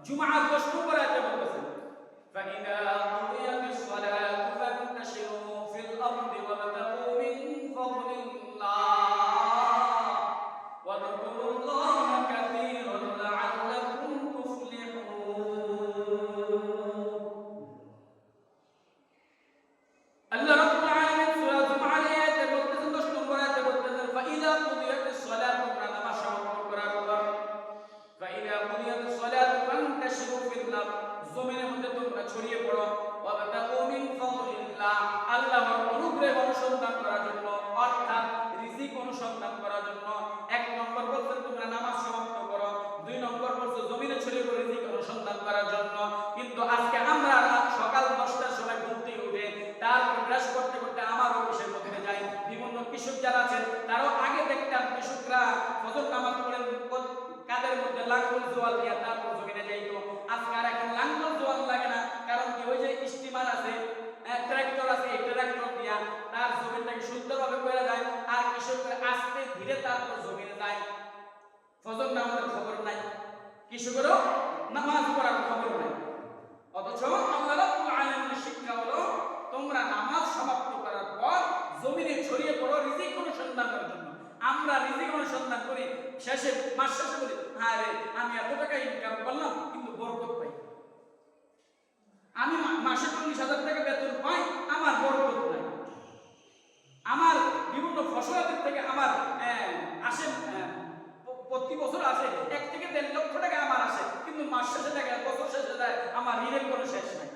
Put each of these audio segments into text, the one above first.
জুমার 10 নম্বর আয়াতে বলতেছেন فإذا قضيت الصلاة فانتشروا في الأرض وابتغوا من فضل الله واذكروا الله كثيرا لعلكم تفلحون আল্লাহ রাব্বুল আলামিন সূরা জুমার আয়াতে বলতেছেন 10 নম্বর আয়াতে বলতেছেন فإذا قضيت الصلاة তোমরা নামাজ সমাপ্ত করার পর فإذا قضيت الصلاة فانتشروا في الأرض জমিনের মধ্যে তোমরা ছড়িয়ে পড়ো ওয়াবতাগু মিন ফাদলিল্লাহ আল্লাহর অনুগ্রহ অনুসন্ধান করার জন্য অর্থাৎ রিজিক অনুসন্ধান করার জন্য। এক নম্বর বলছেন তোমরা নামাজ সমাপ্ত করো, দুই নম্বর বলছে জমিনে ছড়িয়ে পড়ে রিজিক অনুসন্ধান করার জন্য। কিন্তু আজকে আমরা সকাল 10টার সময় ঘুম থেকে উঠে তারপর ব্রাশ করতে করতে আমার অফিসের মধ্যে যাই। বিভিন্ন কৃষক যারা আছেন তারাও আগে দেখতাম কৃষকরা ফজর নামাজ পড়েন কাদের মধ্যে লাঙ্গল জোয়াল দিয়া তারপর জমিনে যাইতো। আজকে আর এখন লাঙ্গল জোয়াল লাগে না, কারণ কি ওই যে স্টিমার আছে, ট্রাক্টর আছে, এই ট্রাক্টর দিয়া তার জমিটাকে সুন্দরভাবে করে যায় আর কৃষকরা আস্তে ধীরে তারপর জমিনে যায়। ফজর নামাজের খবর নাই, কৃষকেরও নামাজ পড়ার খবর নাই। অথচ আল্লাহ রাব্বুল আলামিনের শিক্ষা হলো তোমরা নামাজ সমাপ্ত করার পর জমিনে ছড়িয়ে পড়ো রিজিক অনুসন্ধান করার জন্য। আমরা রিজিক অনুসন্ধান করি, শেষে মাস শেষে বলি হ্যাঁ রে আমি এত টাকা ইনকাম করলাম কিন্তু বরকত পাই, আমি মাসে 40,000 টাকা বেতন পাই আমার বরকত নাই, আমার বিভিন্ন ফসলাদের থেকে আমার আসে প্রতি বছর আসে 1 থেকে 1.5 লক্ষ টাকা আমার আসে, কিন্তু মাস শেষে টাকা বছর শেষে যায় আমার ঋণের কোনো শেষ নাই।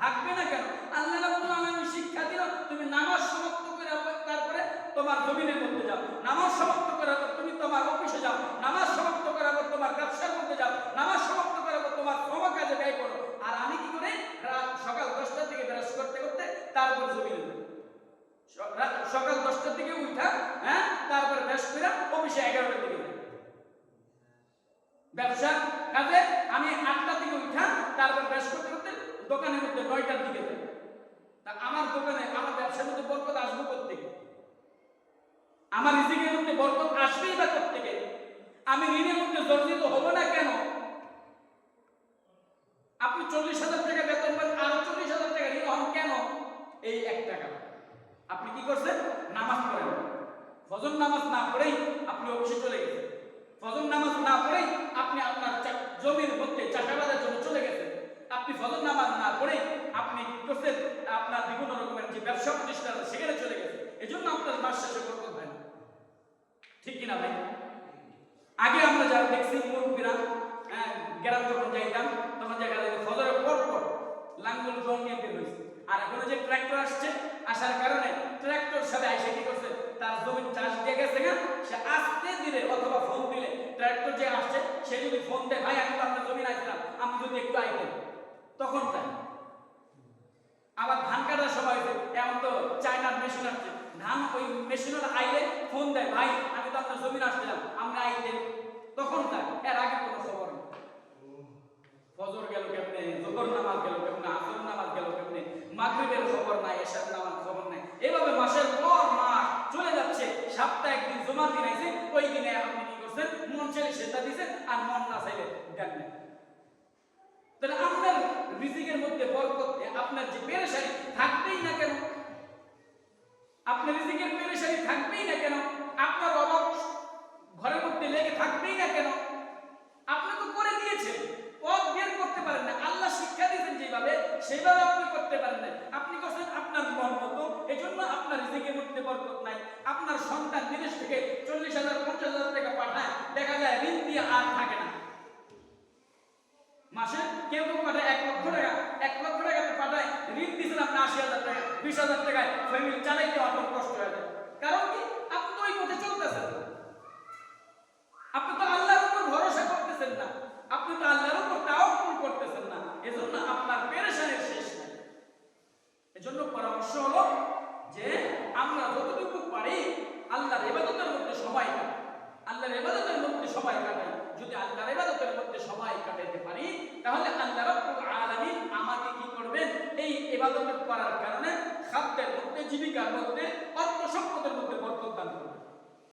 থাকবে না কেন? আল্লাহ রাব্বুল আলামিন শিক্ষা দিল তুমি নামাজ সমাপ্ত করে তারপরে তোমার জমিনের মধ্যে যাও, নামাজ সমাপ্ত করার পর তুমি তোমার অফিসে যাও, নামাজ সমাপ্ত করার পর তোমার ব্যবসার মধ্যে যাও, নামাজ সমাপ্ত করার পর তোমার শ্রম কাজে ব্যয় করো। আর আমি কি করে সকাল 10টা থেকে ব্রাশ করতে করতে তারপর জমিনে যাই, সকাল 10টা থেকে উঠা তারপর ব্রাশ করে অফিসে 11টার দিকে যাই, ব্যবসা কাজে আমি 8টা থেকে উঠা তারপর ব্রাশ করতে করতে দোকানের মধ্যে 9টার দিকে যাই। তা আমার দোকানে আমার ব্যবসার মধ্যে বরকত আসবে কোত্থেকে? আমার রিজিকের মধ্যে বরকত আসবেই বা কোত্থেকে? আমি ঋণের মধ্যে জর্জরিত হব না কেন? আপনি 40,000 টাকা বেতন পান, আরো 40,000 টাকা ঋণ হন কেন? এই 1 টাকা আপনি কি করছেন? নামাজ পড়েন। ফজর নামাজ না পড়েই আপনি অফিসে চলে গেছেন, ফজর নামাজ না পড়েই আপনি আপনার জমির মধ্যে চাষাবাদের জন্য চলে গেছেন, আপনি ফজর নামাজ না পড়ে আপনি কি করছেন? আপনার বিভিন্ন রকমের যে ব্যবসা প্রতিষ্ঠান সেখানে চলে গেছে, এজন্য আপনার মাস শেষে বরকত হয় না। ঠিক কিনা ভাই? আগে আমরা যারা দেখছি মুরব্বীরা গ্রাম যখন যাইতাম তখন দেখা যায় ফজরের পর পর লাঙ্গল জল নিয়ে বের হয়েছে। আর এখন যে ট্রাক্টর আসছে, আসার কারণে ট্রাক্টর সাথে এসে কি করছে? তার জমির চাষ দিয়ে গেছে না, সে আস্তে দিলে অথবা ফোন দিলে ট্রাক্টর যে আসছে সে যদি ফোন দেয় ভাই আমি তো আপনার জমি আসলাম, আমি যদি একটু আইতেন, তখন তাই। আবার ধান কাটার সময় এমন তো চায়নার মেশিন আসছে, ধান ওই মেশিনের আইলে ফোন দেয় ভাই আমি তো আপনার জমি আসছিলাম আমরা আইতেন, তখন তাই। এর আগে কোনো খবর নেই। ফজর গেল কেমনে, জোহর নামাজ গেল কেমনে, আসর নামাজ গেল কেমনে, মাগরিবের খবর নাই, এশার নামাজ খবর নাই। এভাবে মাসের পর মাস চলে যাচ্ছে। সপ্তাহে একদিন জুমার দিন আইছে, ওই দিনে আপনি কি করছেন? মন চাইলে সেটা দিছেন আর মন না চাইলে দেন না। তাহলে আপনার রিজিকের মধ্যে বরকত, আপনার যে পেরেশানি থাকবেই না কেন? আপনার রিজিকের পেরেশানি থাকবেই না কেন? আপনার অভাব ঘরের মধ্যে লেগে থাকবেই না কেন? আপনি তো করে দিয়েছেন, পথ বের করতে পারেন না। আল্লাহ শিক্ষা দিয়েছেন যেভাবে, সেইভাবে আপনি করতে পারেন না। আপনি করছেন আপনার মন মতো, এজন্য আপনার রিজিকের মধ্যে বরকত নাই। আপনার সন্তান বিদেশ থেকে 40,000 50,000 টাকা পাঠায়, দেখা যায় ঋণ দিয়ে আর থাকে না। মাসে কেউ কেউ পাঠায় 1 লক্ষ টাকা, 1 লক্ষ টাকা পাঠায়, ঋণ দিয়েছেন আপনি 80,000 টাকা, 20,000 টাকায় ফ্যামিলি চালাইতে অনেক কষ্ট হয়ে যায়। কারণ কি? আপনি তো ওই পথে চলতেছেন না, আপনি তো আল্লাহর উপর ভরসা করতেছেন না, আপনি তো আল্লাহর উপর তাওয়াক্কুল করতেছেন না, এজন্য আপনার পেরেশানির শেষ নাই। এজন্য পরামর্শ হলো যে আমরা যতটুকু পারি আল্লাহর ইবাদতের মধ্যে সময় কাটাই, আল্লাহর ইবাদতের মধ্যে সময় কাটাই। যদি আল্লাহর ইবাদতের মধ্যে সময় কাটাইতে পারি তাহলে আল্লাহ রাব্বুল আলামিন আমাকে কি করবেন? এই ইবাদত করার কারণে খাদ্যের মধ্যে, জীবিকার মধ্যে, অর্থ সম্পদের মধ্যে বরকত দান করবেন।